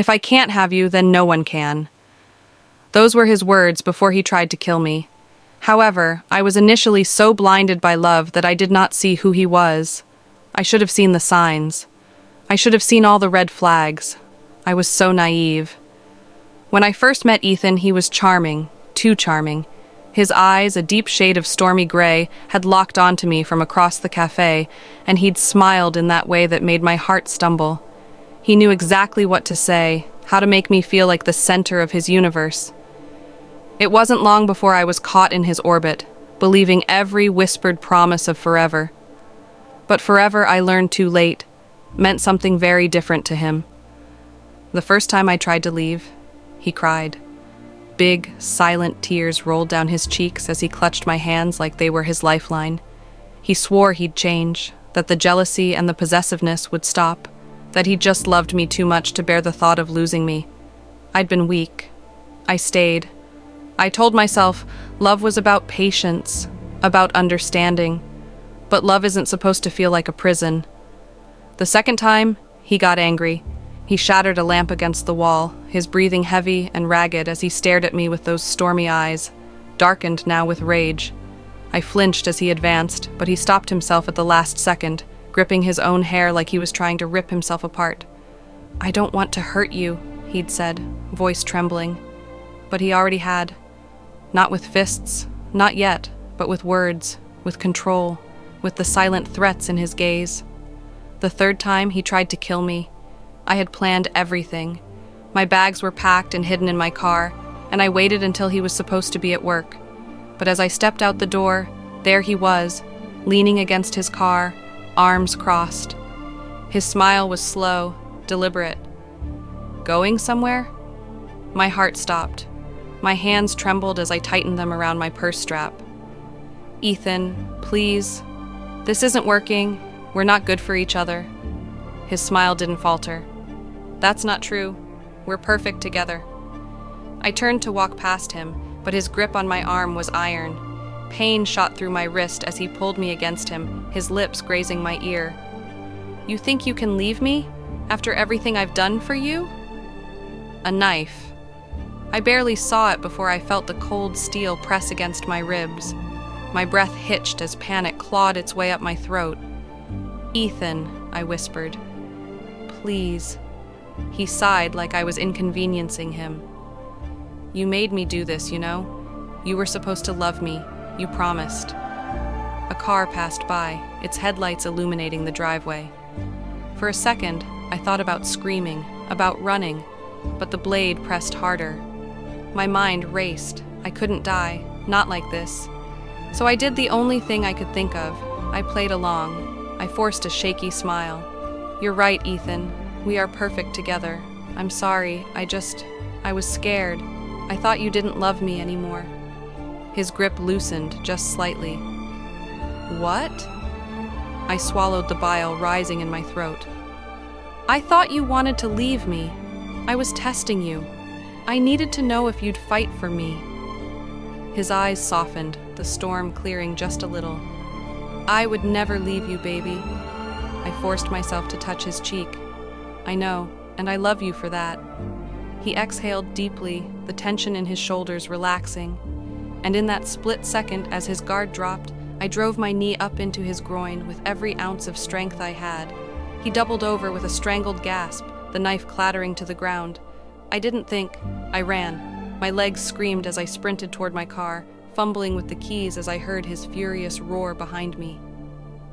If I can't have you, then no one can. Those were his words before he tried to kill me. However, I was initially so blinded by love that I did not see who he was. I should have seen the signs. I should have seen all the red flags. I was so naive. When I first met Ethan, he was charming, too charming. His eyes, a deep shade of stormy gray, had locked onto me from across the cafe, and he'd smiled in that way that made my heart stumble. He knew exactly what to say, how to make me feel like the center of his universe. It wasn't long before I was caught in his orbit, believing every whispered promise of forever. But forever, I learned too late, meant something very different to him. The first time I tried to leave, he cried. Big, silent tears rolled down his cheeks as he clutched my hands like they were his lifeline. He swore he'd change, that the jealousy and the possessiveness would stop, that he just loved me too much to bear the thought of losing me. I'd been weak. I stayed. I told myself love was about patience, about understanding, but love isn't supposed to feel like a prison. The second time, he got angry. He shattered a lamp against the wall, his breathing heavy and ragged as he stared at me with those stormy eyes, darkened now with rage. I flinched as he advanced, but he stopped himself at the last second, gripping his own hair like he was trying to rip himself apart. "I don't want to hurt you," he'd said, voice trembling. But he already had. Not with fists, not yet, but with words, with control, with the silent threats in his gaze. The third time, he tried to kill me. I had planned everything. My bags were packed and hidden in my car, and I waited until he was supposed to be at work. But as I stepped out the door, there he was, leaning against his car, arms crossed. His smile was slow, deliberate. Going somewhere? My heart stopped. My hands trembled as I tightened them around my purse strap. "Ethan, please. This isn't working. We're not good for each other." His smile didn't falter. "That's not true. We're perfect together." I turned to walk past him, but his grip on my arm was iron. Pain shot through my wrist as he pulled me against him, his lips grazing my ear. "You think you can leave me? After everything I've done for you?" A knife. I barely saw it before I felt the cold steel press against my ribs. My breath hitched as panic clawed its way up my throat. "Ethan," I whispered. "Please." He sighed like I was inconveniencing him. "You made me do this, you know? You were supposed to love me. You promised." A car passed by, its headlights illuminating the driveway. For a second, I thought about screaming, about running, but the blade pressed harder. My mind raced. I couldn't die, not like this. So I did the only thing I could think of. I played along. I forced a shaky smile. "You're right, Ethan. We are perfect together. I'm sorry. I was scared. I thought you didn't love me anymore." His grip loosened just slightly. "What?" I swallowed the bile rising in my throat. "I thought you wanted to leave me. I was testing you. I needed to know if you'd fight for me." His eyes softened, the storm clearing just a little. "I would never leave you, baby." I forced myself to touch his cheek. "I know, and I love you for that." He exhaled deeply, the tension in his shoulders relaxing. And in that split second, as his guard dropped, I drove my knee up into his groin with every ounce of strength I had. He doubled over with a strangled gasp, the knife clattering to the ground. I didn't think. I ran. My legs screamed as I sprinted toward my car, fumbling with the keys as I heard his furious roar behind me.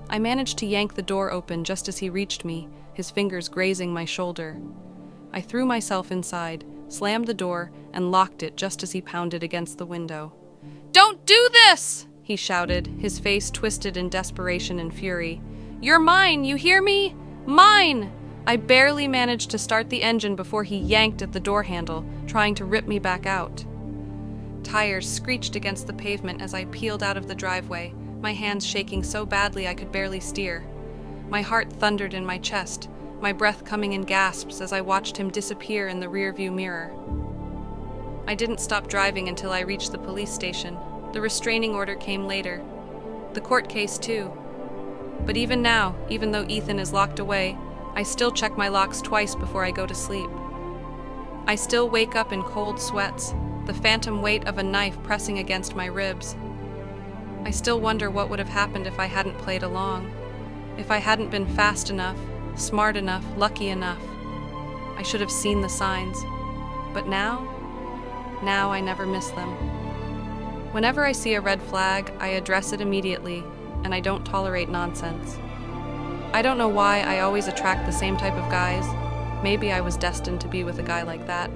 I managed to yank the door open just as he reached me, his fingers grazing my shoulder. I threw myself inside, slammed the door, and locked it just as he pounded against the window. "Don't do this!" he shouted, his face twisted in desperation and fury. "You're mine, you hear me? Mine!" I barely managed to start the engine before he yanked at the door handle, trying to rip me back out. Tires screeched against the pavement as I peeled out of the driveway, my hands shaking so badly I could barely steer. My heart thundered in my chest, my breath coming in gasps as I watched him disappear in the rearview mirror. I didn't stop driving until I reached the police station. The restraining order came later. The court case, too. But even now, even though Ethan is locked away, I still check my locks twice before I go to sleep. I still wake up in cold sweats, the phantom weight of a knife pressing against my ribs. I still wonder what would have happened if I hadn't played along, if I hadn't been fast enough, smart enough, lucky enough. I should have seen the signs. But now I never miss them. Whenever I see a red flag, I address it immediately, and I don't tolerate nonsense. I don't know why I always attract the same type of guys. Maybe I was destined to be with a guy like that.